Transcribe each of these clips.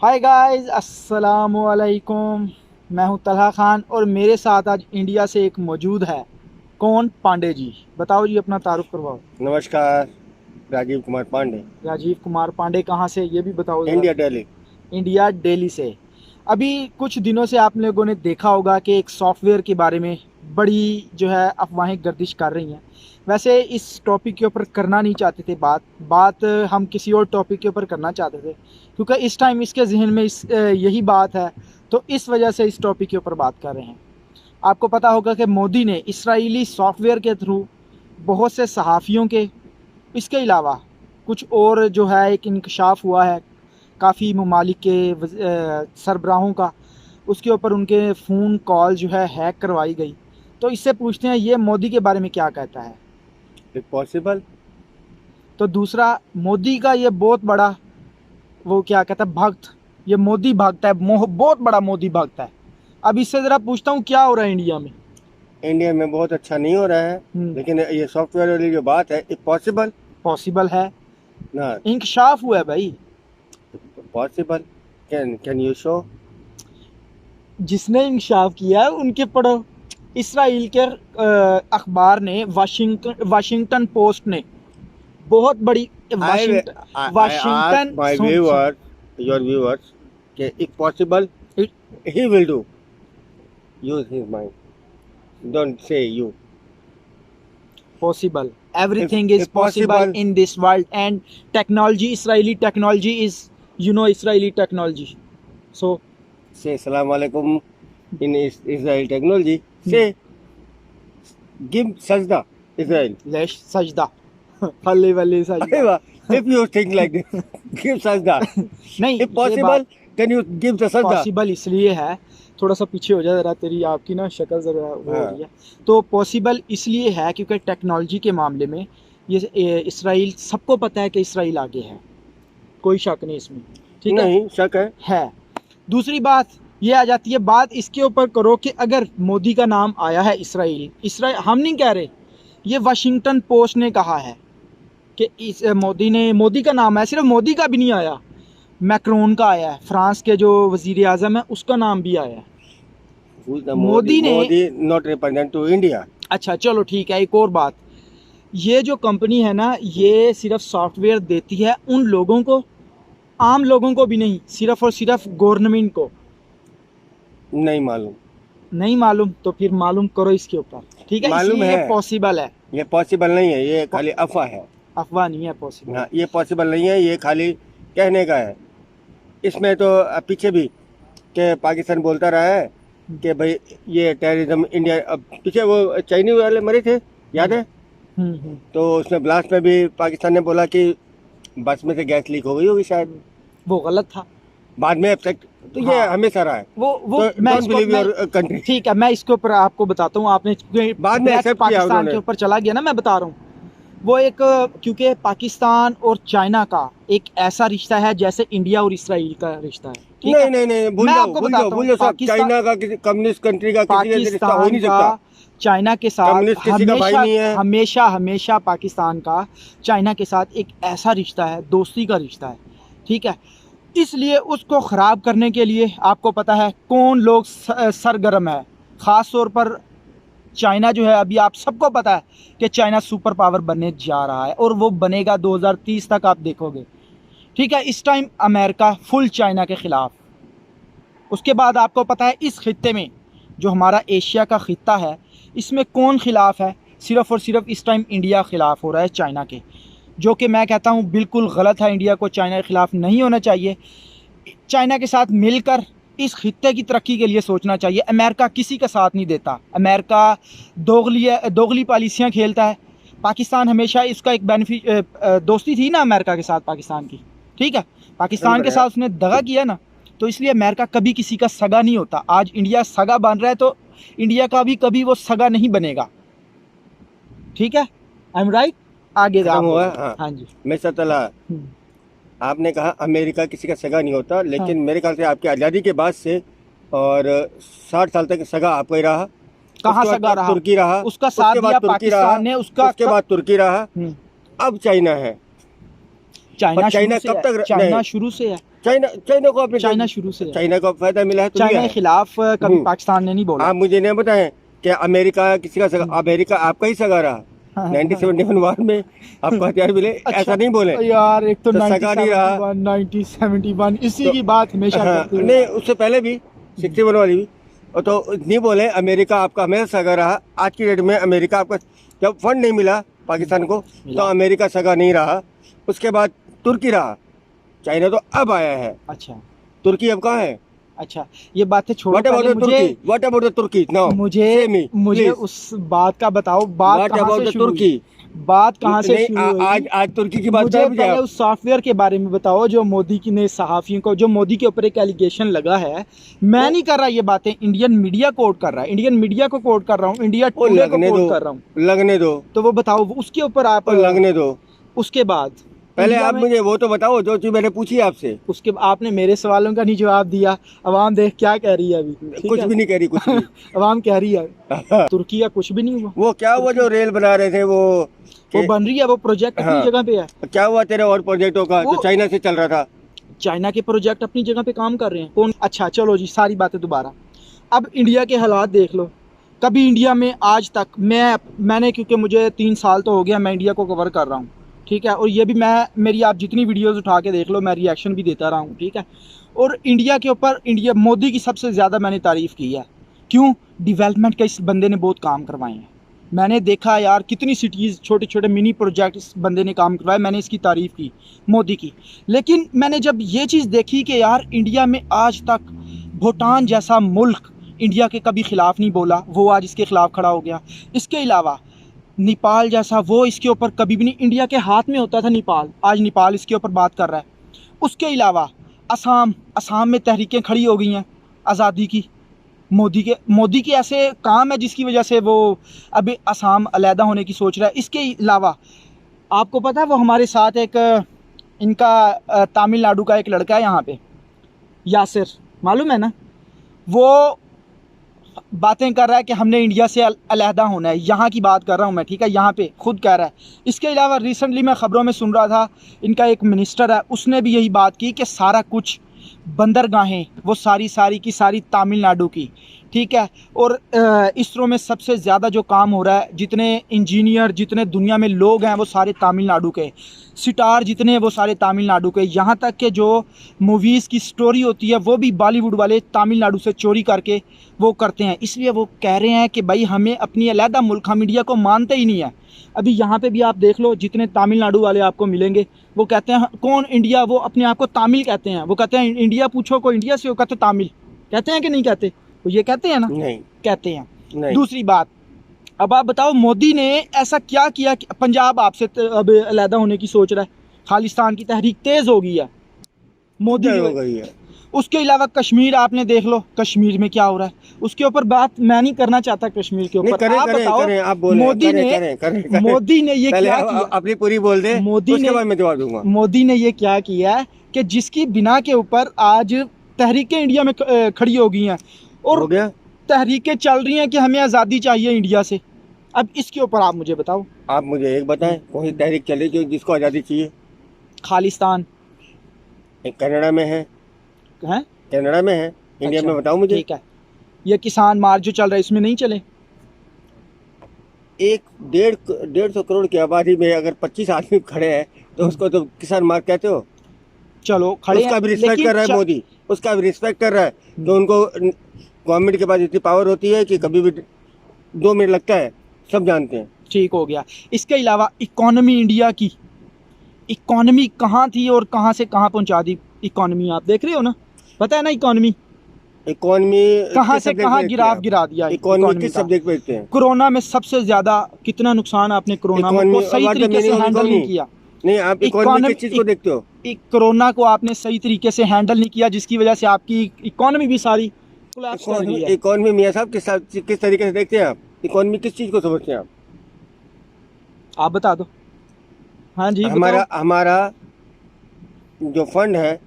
Hi guys, अस्सलामु अलैकुम। मैं हूं तलहा खान और मेरे साथ आज इंडिया से एक मौजूद है। कौन? पांडे जी। बताओ जी, अपना तारुफ करवाओ। नमस्कार। राजीव कुमार पांडे। राजीव कुमार पांडे कहाँ से, ये भी बताओ ज़रा। इंडिया दिल्ली। इंडिया, दिल्ली से। अभी कुछ दिनों से आप लोगों ने देखा होगा कि एक सॉफ्टवेयर के बारे में बड़ी जो है अफवाहें गर्दिश कर रही हैं। वैसे इस टॉपिक के ऊपर करना नहीं चाहते थे बात बात हम किसी और टॉपिक के ऊपर करना चाहते थे, क्योंकि इस टाइम इसके जहन में यही बात है। तो इस वजह से इस टॉपिक के ऊपर बात कर रहे हैं। आपको पता होगा कि मोदी ने इसराइली सॉफ्टवेयर के थ्रू बहुत से सहाफ़ियों के, इसके अलावा कुछ और जो है एक इंकशाफ हुआ है काफ़ी ममालिक के सरबराहों का, उसके ऊपर उनके फ़ोन कॉल जो है हैक करवाई गई। तो इससे पूछते हैं ये मोदी के बारे में क्या कहता है। It possible. तो दूसरा, मोदी का ये बहुत बड़ा, वो क्या कहता है, भक्त। ये मोदी भक्त है, बहुत बड़ा मोदी भक्त है। अब इससे ज़रा पूछता हूँ क्या हो रहा है इंडिया में। इंडिया में बहुत अच्छा नहीं हो रहा है, लेकिन ये सॉफ्टवेयर वाली जो बात है, इट पॉसिबल पॉसिबल है, ना। इंकशाफ हुआ है भाई। पॉसिबल। Can you show? जिसने इंकशाफ किया है उनके पढ़ो। इसराइल के अखबार ने, वाशिंगटन पोस्ट ने, बहुत बड़ी, I Washington I ask Washington my son son viewers, your viewers, कि if possible it he will do. Use his mind, don't say you. Possible, if everything is if possible possible, in this world and technology, Israeli technology is, Israeli technology. So say सलाम वालेकुम in Israel technology. Say give सजदा Israel. लेश सजदा हल्ले वल्ले सजदा। Eva, if you think like this, give sajda. नहीं, If ये बात possible, can you give the sajda? Possible इसलिए है, थोड़ा सा पीछे हो जाए ज़रा, तेरी आपकी ना शक्ल ज़रा वो हो रही हाँ। है। तो पॉसिबल इसलिए है क्योंकि टेक्नोलॉजी के मामले में इसराइल, सबको पता है कि इसराइल आगे है, कोई शक नहीं इसमें। ठीक नहीं शक है। है। दूसरी बात ये आ जाती है, बात इसके ऊपर करो कि अगर मोदी का नाम आया है इसराइल, इसराइल हम नहीं कह रहे, ये वाशिंगटन पोस्ट ने कहा है कि मोदी का नाम है, सिर्फ मोदी का भी नहीं आया, मैक्रोन का आया है, फ्रांस के जो वजीर आज़म है उसका नाम भी आया है। Who is the Modi? Modi ने, Modi not represent to India. अच्छा चलो ठीक है, एक और बात, ये जो कंपनी है ना, ये सिर्फ सॉफ्टवेयर देती है उन लोगों को, आम लोगों को भी नहीं, सिर्फ और सिर्फ गवर्नमेंट को। नहीं मालूम। नहीं मालूम? तो फिर मालूम करो इसके ऊपर। ठीक है, मालूम इसलिए ये है। पॉसिबल है, ये पॉसिबल नहीं है, ये खाली अफवाह है। अफवाह नहीं है, पॉसिबल हाँ, है। ये पॉसिबल नहीं है, ये खाली कहने का है। इसमें तो पीछे भी कि पाकिस्तान बोलता रहा है कि भाई ये टेररिज्म इंडिया। अब पीछे वो चाइनीज वाले मरे थे, याद है? तो उसमें ब्लास्ट में भी पाकिस्तान ने बोला कि बस में से गैस लीक हो गई होगी शायद, वो गलत था। बाद में एब्सेक्ट। तो ये हाँ, हमेशा रहा है। वो तो मैं डोंट इसको बिलीव मैं योर कंट्री। ठीक है, मैं इसके ऊपर आपको बताता हूँ। आपने बाद में डायरेक्ट एक्सेप्ट किया पाकिस्तान उन्होंने। के ऊपर चला गया ना, मैं बता रहा हूँ। वो एक, क्योंकि पाकिस्तान और चाइना का एक ऐसा रिश्ता है जैसे इंडिया और इसराइल का रिश्ता है। ठीक नहीं है, नहीं नहीं, भूल मैं जाओ आपको भूल जाओ बताता भूल हूँ। जाओ सब। चाइना का किसी कम्युनिस्ट कंट्री का किसी से रिश्ता हो ही पाकिस्तान नहीं का सकता। चाइना के साथ कम्युनिस्ट किसी का भाई हमेशा नहीं है। हमेशा हमेशा पाकिस्तान का चाइना के साथ एक ऐसा रिश्ता है, दोस्ती का रिश्ता है। ठीक है, इसलिए उसको ख़राब करने के लिए आपको पता है कौन लोग सरगर्म है। ख़ास तौर पर चाइना जो है, अभी आप सबको पता है कि चाइना सुपर पावर बनने जा रहा है और वो बनेगा 2030 तक, आप देखोगे। ठीक है, इस टाइम अमेरिका फुल चाइना के ख़िलाफ़। उसके बाद आपको पता है इस खित्ते में, जो हमारा एशिया का खित्ता है, इसमें कौन खिलाफ़ है? सिर्फ़ और सिर्फ इस टाइम इंडिया ख़िलाफ़ हो रहा है चाइना के, जो कि मैं कहता हूँ बिल्कुल गलत है। इंडिया को चाइना के ख़िलाफ़ नहीं होना चाहिए। चाइना के साथ मिलकर इस खित्ते की तरक्की के लिए सोचना चाहिए। अमेरिका किसी का साथ नहीं देता। अमेरिका दोगली पॉलिसियाँ खेलता है। पाकिस्तान हमेशा इसका एक दोस्ती थी ना अमेरिका के साथ, पाकिस्तान की। ठीक है, पाकिस्तान के साथ उसने दगा किया ना, तो इसलिए अमेरिका कभी किसी का सगा नहीं होता। आज इंडिया सगा बन रहा है तो इंडिया का भी कभी वो सगा नहीं बनेगा। ठीक है, आई एम राइट? आगे खत्म आप हुआ। बोलो। हाँ। हाँ जी। मिस्टर तला, आपने कहा अमेरिका किसी का सगा नहीं होता, हाँ, लेकिन मेरे ख्याल से आपकी आज़ादी के बाद से और 60 साल तक सगा आपका ही रहा। कहाँ उसके सगा बाद रहा? तुर्की रहा। उसका साथ उसके बाद दिया तुर्की रहा। पाकिस्तान ने, उसका उसके बाद तुर्की रहा। अब चाइना है। चाइना पर शुरू चाइना से कब है, तक चाइना नहीं, शुरू से है। चाइना चाइना को आपने चाइना शुरू से है। चाइना को फायदा मिला है तो चाइना लिया के है। खिलाफ कभी हम्म। पाकिस्तान ने नहीं बोला। आप मुझे नहीं बताएं कि अमेरिका किसी का सगा, अमेरिका आपका ही सगा रहा 1971 वार में आपको हथियार मिले, ऐसा नहीं बोले यार एक तो तो सगा नहीं रहा 1971 इसी तो की बात हमेशा हाँ, करते हैं। नहीं उससे पहले भी 61 वाली भी और तो नहीं बोले अमेरिका आपका हमेशा सगा रहा। आज की डेट में अमेरिका आपका जब फंड नहीं मिला पाकिस्तान को तो अमेरिका सगा नहीं रहा। उसके बाद तुर्की रहा, चाइना तो अब आया है। अच्छा तुर्की अब कहाँ है? अच्छा, ये बातें छोड़ो, व्हाट अबाउट पहले the Turkey? What about the Turkey now? मुझे उस बात का बताओ, बात व्हाट कहाँ अबाउट से द शुरू हुई? तुर्की? बात कहाँ से नहीं, शुरू हुई? आज तुर्की की बात मुझे बताओ मुझे पहले आप। उस सॉफ्टवेयर के बारे में बताओ जो मोदी की ने सहाफियों को, जो मोदी के ऊपर एक एलिगेशन लगा है। मैं नहीं कर रहा ये बातें, इंडियन मीडिया कोट कर रहा है, इंडियन मीडिया को कोट कर रहा हूँ, इंडिया वो टुडे को लगने कोट दो, कर रहा हूँ। लगने दो, तो वो बताओ, उसके ऊपर आप वो लगने दो। उसके बाद पहले इंडिया आप में- मुझे वो तो बताओ जो चीज मैंने पूछी आपसे। उसके आपने मेरे सवालों का नहीं जवाब दिया। अवाम देख क्या कह रही है अभी, ठीक कुछ है? भी नहीं कह रही, कुछ भी। अवाम कह रही है तुर्की का कुछ भी नहीं हुआ। वो क्या हुआ जो रेल बना रहे थे वो वो बन रही है, वो प्रोजेक्ट अपनी हाँ। जगह पे है। क्या हुआ तेरे और प्रोजेक्टों का जो वो- चाइना से चल रहा था? चाइना के प्रोजेक्ट अपनी जगह पे काम कर रहे हैं। कौन? अच्छा चलो जी, सारी बातें दोबारा। अब इंडिया के हालात देख लो। कभी इंडिया में आज तक मैंने क्योंकि मुझे 3 साल तो हो गया मैं इंडिया को कवर कर रहा हूँ, ठीक है? और ये भी मेरी आप जितनी वीडियोस उठा के देख लो, मैं रिएक्शन भी देता रहा हूँ, ठीक है? और इंडिया के ऊपर मोदी की सबसे ज़्यादा मैंने तारीफ़ की है। क्यों? डेवलपमेंट का इस बंदे ने बहुत काम करवाए हैं। मैंने देखा यार कितनी सिटीज़, छोटे छोटे मिनी प्रोजेक्ट इस बंदे ने काम करवाए, मैंने इसकी तारीफ़ की मोदी की। लेकिन मैंने जब ये चीज़ देखी कि यार इंडिया में आज तक भूटान जैसा मुल्क इंडिया के कभी ख़िलाफ़ नहीं बोला, वो आज इसके ख़िलाफ़ खड़ा हो गया। इसके अलावा नेपाल जैसा, वो इसके ऊपर कभी भी नहीं, इंडिया के हाथ में होता था नेपाल, आज नेपाल इसके ऊपर बात कर रहा है। उसके अलावा असम में तहरीकें खड़ी हो गई हैं आज़ादी की। मोदी के ऐसे काम है जिसकी वजह से वो अभी असम अलहदा होने की सोच रहा है। इसके अलावा आपको पता है वो हमारे साथ एक इनका तमिलनाडु का एक लड़का है यहाँ पे, यासिर, मालूम है ना? वो बातें कर रहा है कि हमने इंडिया से अलहदा होना है। यहाँ की बात कर रहा हूँ मैं, ठीक है? यहाँ पे खुद कह रहा है। इसके अलावा रिसेंटली मैं ख़बरों में सुन रहा था, इनका एक मिनिस्टर है, उसने भी यही बात की कि सारा कुछ बंदरगाहें वो सारी की सारी तमिलनाडु की, ठीक है? और इसरो में सबसे ज़्यादा जो काम हो रहा है, जितने इंजीनियर, जितने दुनिया में लोग हैं, वो सारे तमिलनाडु के। सितार जितने हैं वो सारे तमिलनाडु के। यहाँ तक कि जो मूवीज़ की स्टोरी होती है वो भी बॉलीवुड वाले तमिलनाडु से चोरी करके वो करते हैं। इसलिए वो कह रहे हैं कि भाई हमें अपनी अलहदा मुल्क, हम इंडिया को मानते ही नहीं है। अभी यहाँ पे भी आप देख लो, जितने तमिलनाडु वाले आपको मिलेंगे वो कहते हैं कौन इंडिया, वो अपने आप को तामिल कहते हैं। वो कहते हैं इंडिया, पूछो को इंडिया से, वो कहते तामिल। कहते हैं कि नहीं कहते? तो ये कहते हैं ना? नहीं कहते हैं। नहीं। दूसरी बात, अब आप बताओ मोदी ने ऐसा क्या किया कि पंजाब आपसे अब अलहदा होने की सोच रहा है? खालिस्तान की तहरीक तेज़ हो गई है मोदी हो की। गई है। उसके अलावा कश्मीर आपने देख लो, कश्मीर में क्या हो रहा है, उसके ऊपर बात मैं नहीं करना चाहता। कश्मीर के नहीं, ऊपर करें, आप करें, बताओ, करें, आप बोले, मोदी ने मोदी ने ये पहले क्या आप किया? अपनी पूरी बोल दे, मोदी उसके ने बाद मैं जवाब दूंगा। मोदी ने ये क्या किया है कि जिसकी बिना के ऊपर आज तहरीकें इंडिया में खड़ी हो गई हैं और हो गया। तहरीकें चल रही हैं कि हमें आज़ादी चाहिए इंडिया से। अब इसके ऊपर आप मुझे बताओ। आप मुझे एक बताएं, कौन सी तहरीक चली जो जिसको आज़ादी चाहिए? खालिस्तान एक कनाडा में है, है, कनाडा में है, इंडिया में बताओ मुझे। ठीक है, ये किसान मार्च जो चल रहा है इसमें नहीं चले? 150 करोड़ की आबादी में अगर 25 आदमी खड़े हैं तो उसको तो किसान मार्ग कहते हो? चलो खड़े उसका हैं, भी रिस्पेक्ट लेकिन कर रहा है मोदी, उसका भी रिस्पेक्ट कर रहा है कि उनको गवर्नमेंट के पास इतनी पावर होती है कि कभी भी 2 मिनट लगता है, सब जानते हैं। ठीक हो गया। इसके अलावा इकोनॉमी, इंडिया की इकोनॉमी कहाँ थी और कहाँ से कहाँ पहुँचा दी इकोनॉमी, आप देख रहे हो ना? पता है ना इकोनॉमी कहाँ से कहाँ गिरा दिया इकोनॉमी किस सब्जेक्ट पे देखते हैं? कोरोना में सबसे ज्यादा कितना नुकसान आपने कोरोना में को सही तरीके से हैंडल नहीं किया। नहीं, आप इकोनॉमी किस चीज को देखते हो? कोरोना को आपने सही तरीके से हैंडल नहीं किया, जिसकी वजह से आपकी इकोनॉमी भी सारी कोलैप्स कर गई है। इकोनॉमी मियां साहब किस तरीके से देखते हैं आप? इकोनॉमी किस चीज को समझते हैं आप बता दो। हाँ जी, हमारा जो फंड है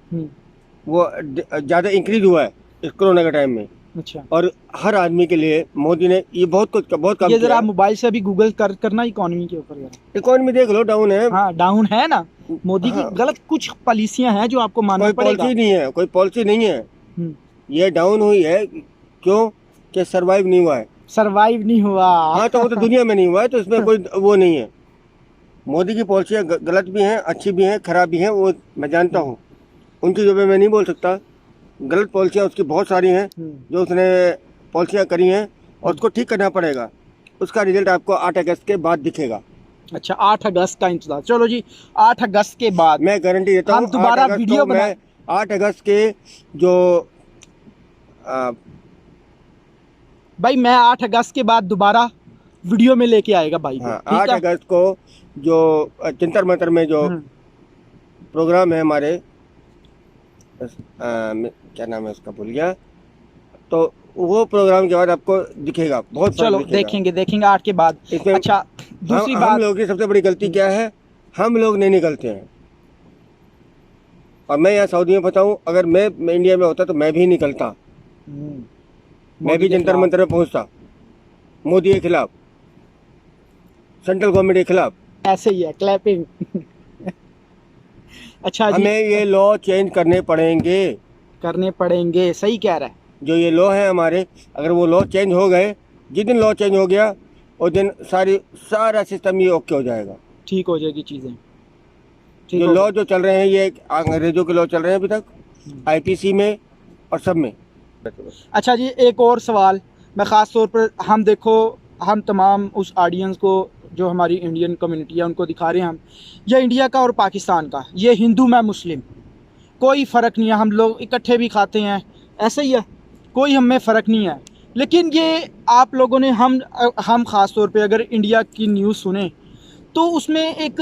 वो ज़्यादा इंक्रीज हुआ है इस कोरोना के टाइम में। अच्छा, और हर आदमी के लिए मोदी ने ये बहुत काम ये जरा किया। मोबाइल से अभी गूगल करना इकोनॉमी के ऊपर यार। इकोनॉमी देख लो, डाउन है। हाँ डाउन है ना, मोदी की हाँ। गलत कुछ पॉलिसियां हैं जो आपको मानना कोई पड़ेगा। पॉलिसी नहीं है, कोई पॉलिसी नहीं है। हम्म, ये डाउन हुई है क्यों? कि सरवाइव नहीं हुआ है। सरवाइव नहीं हुआ। हाँ, तो वो तो दुनिया में नहीं हुआ है, तो इसमें कोई वो नहीं है। मोदी की पॉलिसियाँ गलत भी हैं, अच्छी भी हैं, खराब भी हैं, वो मैं जानता हूँ। उनकी जो मैं नहीं बोल सकता। गलत पॉलिसियाँ उसकी बहुत सारी हैं जो उसने पॉलिसियाँ करी हैं, और उसको ठीक करना पड़ेगा। उसका रिजल्ट आपको 8 अगस्त के बाद दिखेगा। अच्छा, 8 अगस्त का इंतजार। चलो जी, 8 अगस्त के बाद मैं गारंटी देता हम हूँ। दोबारा 8 अगस्त वीडियो को मैं 8 अगस्त के जो भाई, मैं 8 अगस्त के बाद दोबारा वीडियो में लेके आएगा भाई को, हाँ, ठीक 8 है। अगस्त को जो जंतर मंतर में जो हम्म, प्रोग्राम है हमारे, क्या नाम है उसका, भूल गया। तो वो प्रोग्राम के बाद आपको दिखेगा, बहुत फर्क चलो दिखेगा देखेंगे देखेंगे 8 के बाद। इसमें। अच्छा, दूसरी हम बात। लोगों की सबसे बड़ी गलती क्या है? हम लोग नहीं निकलते हैं। और मैं यहाँ सऊदी में फंसा हूँ। अगर मैं इंडिया में होता तो मैं भी निकलता, हम्म, मैं मोदी भी के जंतर खिलाफ। मंतर में पहुँचता, मोदी के खिलाफ, सेंट्रल गवर्नमेंट के खिलाफ। ऐसे ही है, क्लैपिंग। अच्छा जी, हमें ये लॉ चेंज करने पड़ेंगे। करने पड़ेंगे, सही कह रहा है। जो ये लॉ है हमारे, अगर वो लॉ चेंज हो गए, जिस दिन लॉ चेंज हो गया उस दिन सारा सिस्टम ये ओके हो जाएगा। ठीक हो जाएगी चीज़ें, ठीक जो हो लॉ जाएगी। जो चल रहे हैं, ये अंग्रेजों के लॉ चल रहे हैं अभी तक, आईपीसी में और सब में। अच्छा जी, एक और सवाल मैं ख़ास तौर पर, हम देखो, हम तमाम उस ऑडियंस को जो हमारी इंडियन कम्युनिटी है उनको दिखा रहे हैं हम, ये इंडिया का और पाकिस्तान का, ये हिंदू मैं मुस्लिम, कोई फ़र्क नहीं है, हम लोग इकट्ठे भी खाते हैं, ऐसे ही है, कोई हम में फ़र्क नहीं है। लेकिन ये आप लोगों ने, हम ख़ास तौर पे अगर इंडिया की न्यूज़ सुने तो उसमें एक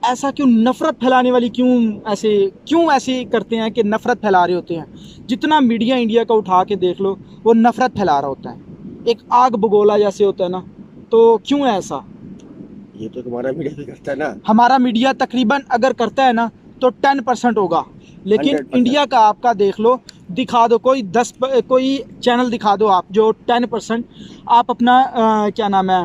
ऐसा क्यों, नफ़रत फैलाने वाली क्यों ऐसे करते हैं कि नफ़रत फैला रहे होते हैं। जितना मीडिया इंडिया का उठा के देख लो, वो नफ़रत फैला रहा होता है, एक आग बगोला जैसे होता है ना। तो क्यों है ऐसा? ये तो तुम्हारा मीडिया भी करता है ना। हमारा मीडिया तकरीबन अगर करता है ना तो 10% होगा, लेकिन 100%। इंडिया का आपका देख लो, दिखा दो कोई चैनल दिखा दो आप जो 10%। आप अपना क्या नाम है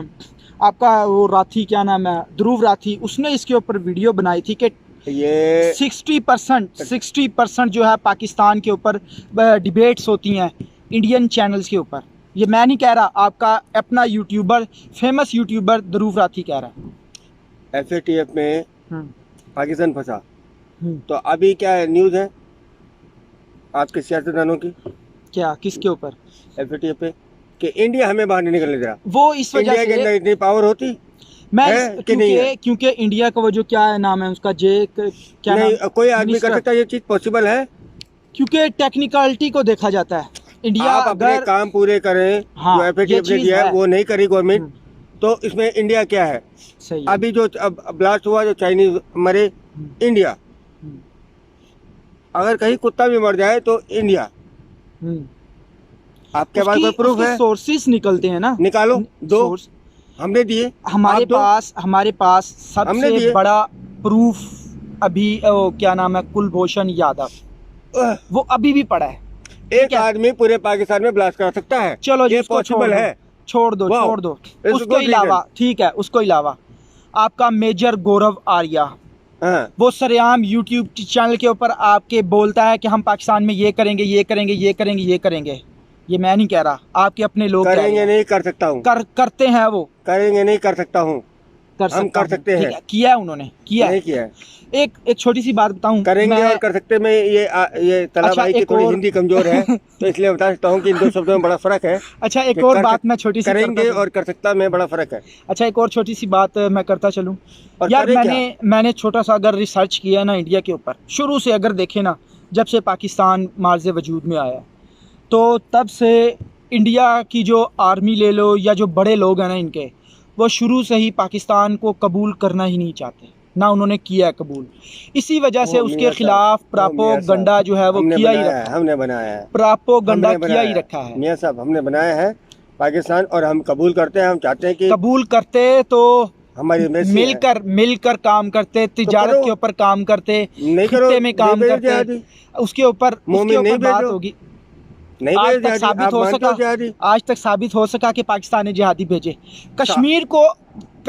आपका, वो राठी, क्या नाम है, ध्रुव राठी, उसने इसके ऊपर वीडियो बनाई थी कि ये 60% जो है पाकिस्तान के ऊपर डिबेट्स होती हैं इंडियन चैनल्स के ऊपर। ये मैं नहीं कह रहा, आपका अपना YouTuber, famous YouTuber Dhruv Rathee कह रहा है। FATF में हम्म, पाकिस्तान फंसा। हम्म। तो अभी क्या न्यूज़ है आपके सियासतदानों की क्या, किसके ऊपर? FATF पे, कि इंडिया हमें बाहर नहीं निकलने दे रहा। वो इस वजह इंडिया के से अंदर इतनी पावर होती मैं है कि नहीं है? क्योंकि इंडिया का वो जो क्या नाम है उसका, क्या नहीं, नाम, कोई आदमी कर मिनिस्टर। सकता है ये चीज़ पॉसिबल है? क्योंकि टेक्निकलिटी को देखा जाता है। इंडिया आप अपने अगर, काम पूरे करें। हाँ, जो ये FATF ने चीज़ किया है है। वो नहीं करी गवर्नमेंट, हम्म, तो इसमें इंडिया क्या है? सही है। अभी जो अब ब्लास्ट हुआ, जो चाइनीज मरे, इंडिया। हम्म, अगर कहीं कुत्ता भी मर जाए तो इंडिया। हम्म। आपके पास कोई प्रूफ है? सोर्सेस निकलते हैं ना, निकालो, दो। सोर्स हमने दिए, हमारे आप दो। हमारे पास हमने सबसे दिए। बड़ा प्रूफ अभी क्या नाम है, कुलभूषण यादव, वो अभी भी पड़ा है। एक आदमी पूरे पाकिस्तान में ब्लास्ट कर सकता है। चलो जी, ये उसको पॉसिबल है। छोड़ दो वाह, छोड़ दो। it's a उसके good अलावा, reason। ठीक है, उसको अलावा आपका मेजर गौरव आर्या, हाँ, वो सरेआम यूट्यूब चैनल के ऊपर आपके बोलता है कि हम पाकिस्तान में ये करेंगे, ये करेंगे, ये करेंगे, ये करेंगे। ये मैं नहीं कह रहा, आपके अपने लोग कह रहे करेंगे हैं। नहीं, कर सकता हूँ। करते हैं वो, करेंगे नहीं, कर सकता हूँ। कर हम सकता कर हूँ, सकते ठीक हैं। है, किया है उन्होंने, किया है। नहीं किया है। एक छोटी सी बात बताऊं, करेंगे मैं, और कर सकते में ये तला अच्छा, भाई की एक थोड़ी और हिंदी कमजोर है, तो इसलिए बता सकता हूँ कि इन दो शब्दों में बड़ा फर्क है। अच्छा, एक कि और बात मैं छोटी सी करेंगे करता और कर सकता में बड़ा फर्क है। अच्छा, एक और छोटी सी बात मैं करता चलूं। और यार, करें क्या? मैंने छोटा सा अगर रिसर्च किया है ना इंडिया के ऊपर, शुरू से अगर देखें ना, जब से पाकिस्तान मार्ज़ वजूद में आया, तो तब से इंडिया की जो आर्मी ले लो या जो बड़े लोग हैं ना इनके, वो शुरू से ही पाकिस्तान को कबूल करना ही नहीं चाहते, ना उन्होंने किया है कबूल। इसी वजह से उसके खिलाफ प्रापोगंडा जो है वो किया ही रखा है। हमने बनाया है, प्रापोगंडा हमने किया ही बनाया रखा है। मियाँ साहब, हमने बनाया है पाकिस्तान, और हम कबूल करते हैं। हम चाहते हैं कि कबूल करते तो हमारी एम्बेसी है। मिलकर काम करते, तिजारत करो। के ऊपर काम करते, नहीं करो, खित्ते में काम नहीं भेजो करते, जिहादी। उसके मोमिन नहीं ऊपर बात भेजो। होगी। नहीं आज भेजो तक जिहादी। साबित आप हो मानते हो सका, जिहादी? आज तक साबित हो सका कि पाकिस्तान ने जिहादी भेजे। कश्मीर को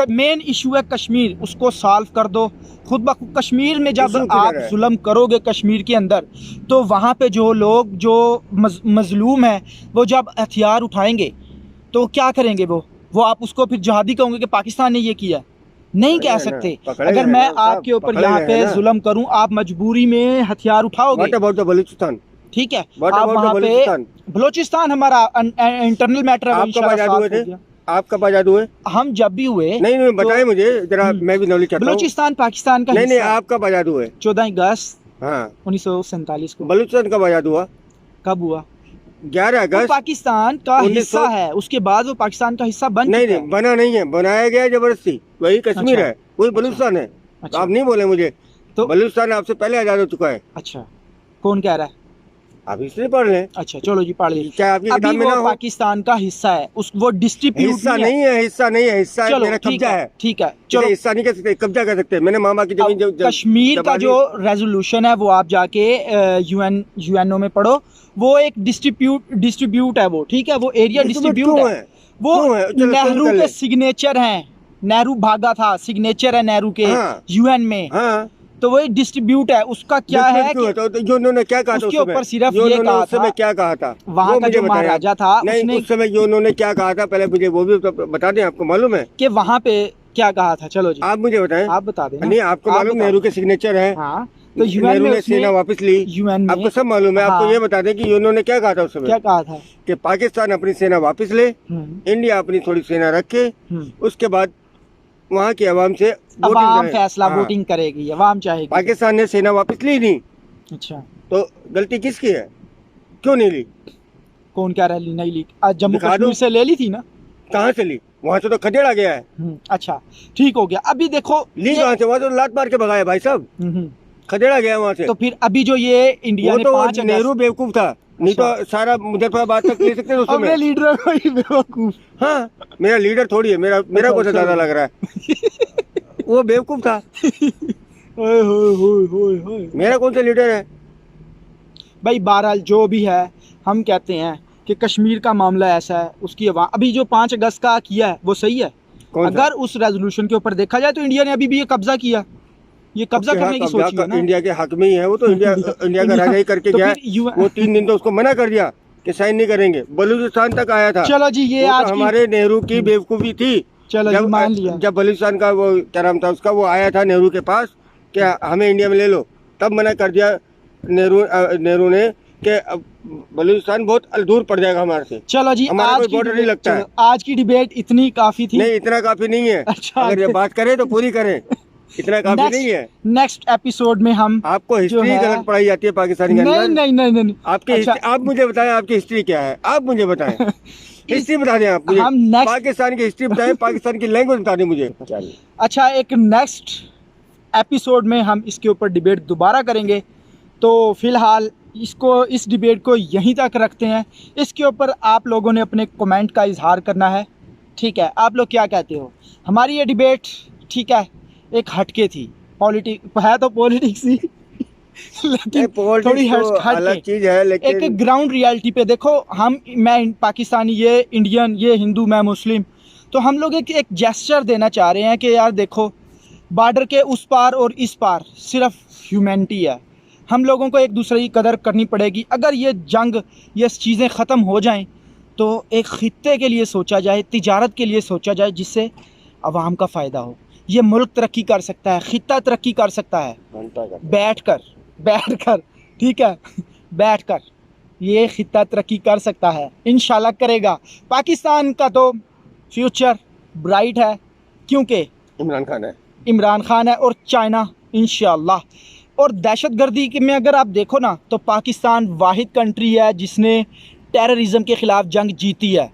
मेन इशू है कश्मीर, उसको सॉल्व कर दो खुद ब खुद। कश्मीर में जब इशू आप किधर है? जुल्म करोगे कश्मीर के अंदर, तो वहाँ पे जो लोग जो मजलूम हैं वो जब हथियार उठाएंगे तो क्या करेंगे? वो आप उसको फिर जहादी कहोगे कि पाकिस्तान ने ये किया? नहीं कह पकड़े गए ना, सकते। पकड़े अगर गए मैं ना साहब, आपके ऊपर पकड़े यहाँ गए पे हैं ना। जुल्म करूँ, आप मजबूरी में हथियार उठाओगे, व्हाट अबाउट द बलूचिस्तान? ठीक है? व्हाट आप अबाउट द वहाँ पे बलूचिस्तान? बलूचिस्तान हमारा इंटरनल मैटर है, वो आप कब इंशाल्लाह आजाद सॉल्व हुए हो थे? गया। आप कब आजाद हुए? हम जब भी हुए नहीं नहीं, तो बताएं मुझे जरा, मैं भी नॉलेज चाहता हूँ। बलूचिस्तान पाकिस्तान का नहीं नहीं, हिस्सा है। आप कब आजाद हुए? 14 अगस्त हाँ, 1947 को। बलूचिस्तान कब आजाद हुआ? कब हुआ? 11 वो अगस्त पाकिस्तान का 1900 हिस्सा है, उसके बाद वो पाकिस्तान का हिस्सा बन नहीं चुका नहीं, है। बना नहीं है, बनाया गया है जबरदस्ती। वही कश्मीर अच्छा, है, वही बलूचिस्तान है। तो अच्छा, आप नहीं बोले मुझे, तो बलूचिस्तान आपसे पहले आजाद हो चुका है। अच्छा, कौन कह रहा है? आप हिस्ट्री पढ़ लें। अच्छा चलो जी, पढ़ लीजिए। क्या आपकी अभी किताब में वो ना हो? पाकिस्तान का हिस्सा है, वो डिस्ट्रीब्यूट हिस्सा नहीं है। नहीं है, हिस्सा नहीं है, हिस्सा है, चलो मेरा ठीक कब्जा है, है। ठीक है, चलो, चलो। हिस्सा नहीं कह सकते, कब्जा कर सकते हैं। मैंने मामा की जमीन अब कश्मीर का जो रेजोल्यूशन है वो आप जाके यूएनओ में पढ़ो। वो एक डिस्ट्रीब्यूट है वो, ठीक है? वो एरिया डिस्ट्रीब्यूट है। वो क्यों है? चलो, नेहरू कर के ले। सिग्नेचर हैं। नेहरू भागा था, सिग्नेचर है नेहरू के हाँ। यूएन में। हाँ, तो वो एक डिस्ट्रीब्यूट है, उसका क्या है क्यों कि है? तो जो उन्होंने क्या कहा था उसके उस समय? ऊपर सिर्फ जो ये उन्होंने कहा उस समय था, क्या कहा था वहाँ वो का मुझे जो बताएं आप। महाराजा था नहीं, उसने उस समय जो उन्होंने क्या कहा था पहले मुझे वो भी तो बता दें, आपको मालूम है? कि वहाँ पे क्या कहा था। चलो जी, आप मुझे बताएं। आप बता देना। नहीं, आपको आप मालूम बता नेहरू दो। के सिग्नेचर है। हाँ, तो यूएन नेहरू में ने उसने सेना वापस ली, यूएन में आपको सब मालूम है। आपको हाँ, ये बता दें कि उन्होंने क्या कहा था उस समय? क्या कहा था? कि पाकिस्तान अपनी सेना वापस ले, इंडिया अपनी थोड़ी सेना रखे, उसके बाद वहाँ की आवाम से वोटिंग अवाम करें। फैसला हाँ। वोटिंग करेगी, अवाम चाहेगी। पाकिस्तान ने सेना वापस ली नहीं, अच्छा, तो गलती किसकी है? क्यों नहीं ली? कौन कह रहा है नहीं ली? आज जम्मू दिखा कश्मीर दो। से ले ली थी ना। कहाँ से ली? वहाँ से तो खदेड़ा गया है। अच्छा, ठीक हो गया। अभी देखो ली कहाँ से? वहाँ तो लात मार के भगाया भाई साहब, खदेड़ा गया वहाँ से। तो फिर अभी जो ये इंडिया वो ने तो 5 नेहरू बेवकूफ था, नहीं तो सारा मुजफ्फराबाद तक ले सकते थे उस अपने समय। लीडर को ही बेवकूफ। हाँ, मेरा लीडर थोड़ी है, मेरा कौन सा अच्छा, ज्यादा लग रहा है? वो बेवकूफ था, ओए होए होए होए होए। मेरा कौन सा लीडर है? भाई बहरहाल जो भी है, हम कहते हैं कि कश्मीर का मामला ऐसा है, उसकी अभी जो 5 अगस्त का किया है वो सही है। कौन सा? अगर उस रेजोल्यूशन के ऊपर देखा जाए तो इंडिया ने अभी भी ये कब्जा किया, ये कब्जा करने की सोची है ना। इंडिया के हक में ही है वो, तो इंडिया का राजा ही करके तो गया। फिर वो 3 दिन तो उसको मना कर दिया कि साइन नहीं करेंगे, बलूचिस्तान तक आया था। चलो जी, ये वो आज तो की हमारे नेहरू की बेवकूफी थी। चलो जी, मान लिया। जब बलूचिस्तान का वो क्या नाम था उसका, वो आया था नेहरू के पास कि हमें इंडिया में ले लो, तब मना कर दिया नेहरू ने कि अब बलूचिस्तान बहुत दूर पड़ जाएगा हमारे से। चलो जी, हमारा आज कोई की बॉर्डर नहीं लगता है। आज की डिबेट इतनी काफी थी। नहीं, इतना काफी नहीं है। अच्छा, अगर ये बात करें तो पूरी करें, इतना काफी नहीं है। नेक्स्ट एपिसोड में हम आपको हिस्ट्री गलत पढ़ाई जाती है पाकिस्तान के अंदर। नहीं। आपकी अच्छा, आप मुझे बताएं, आपकी हिस्ट्री क्या है? आप मुझे बताएं, हिस्ट्री बता दें आप मुझे। हम next- पाकिस्तान की हिस्ट्री बताएं, पाकिस्तान की लैंग्वेज बता दें मुझे। अच्छा, एक नेक्स्ट एपिसोड में हम इसके ऊपर डिबेट दोबारा करेंगे। तो फिलहाल इस डिबेट को यहीं तक रखते हैं। इसके ऊपर आप लोगों ने अपने कमेंट का इजहार करना है, ठीक है? आप लोग क्या कहते हो? हमारी ये डिबेट, ठीक है, एक हटके थी, पॉलिटिक्स है तो पॉलिटिक्स ही लेकिन थोड़ी अलग चीज है, लेकिन एक ग्राउंड रियलिटी पे देखो। मैं पाकिस्तानी, ये इंडियन, ये हिंदू, मैं मुस्लिम, तो हम लोग एक जेस्चर देना चाह रहे हैं कि यार देखो, बॉर्डर के उस पार और इस पार सिर्फ ह्यूमैनिटी है। हम लोगों को एक दूसरे की कदर करनी पड़ेगी। अगर ये जंग, ये चीज़ें ख़त्म हो जाएं तो एक ख़ित्ते के लिए सोचा जाए, तिजारत के लिए सोचा जाए, जिससे आवाम का फ़ायदा हो। ये मुल्क तरक्की कर सकता है, ख़ित्ता तरक्की कर सकता है बैठकर, ठीक है? बैठकर ये ख़ित्ता तरक्की कर सकता है, इंशाल्लाह करेगा। पाकिस्तान का तो फ्यूचर ब्राइट है, क्योंकि इमरान खान है और चाइना, इंशाल्लाह। और दहशतगर्दी में अगर आप देखो ना, तो पाकिस्तान वाहिद कंट्री है जिसने टेररिज्म के ख़िलाफ़ जंग जीती है।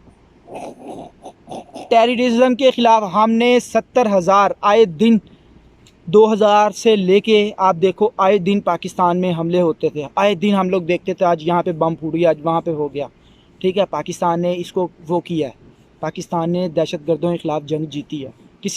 टेररिज्म के ख़िलाफ़ हमने 70,000 आए दिन, 2000 से लेके आप देखो, आए दिन पाकिस्तान में हमले होते थे। आए दिन हम लोग देखते थे, आज यहाँ पे बम फूट गया, आज वहाँ पे हो गया, ठीक है? पाकिस्तान ने इसको वो किया है, पाकिस्तान ने दहशतगर्दों के ख़िलाफ़ जंग जीती है।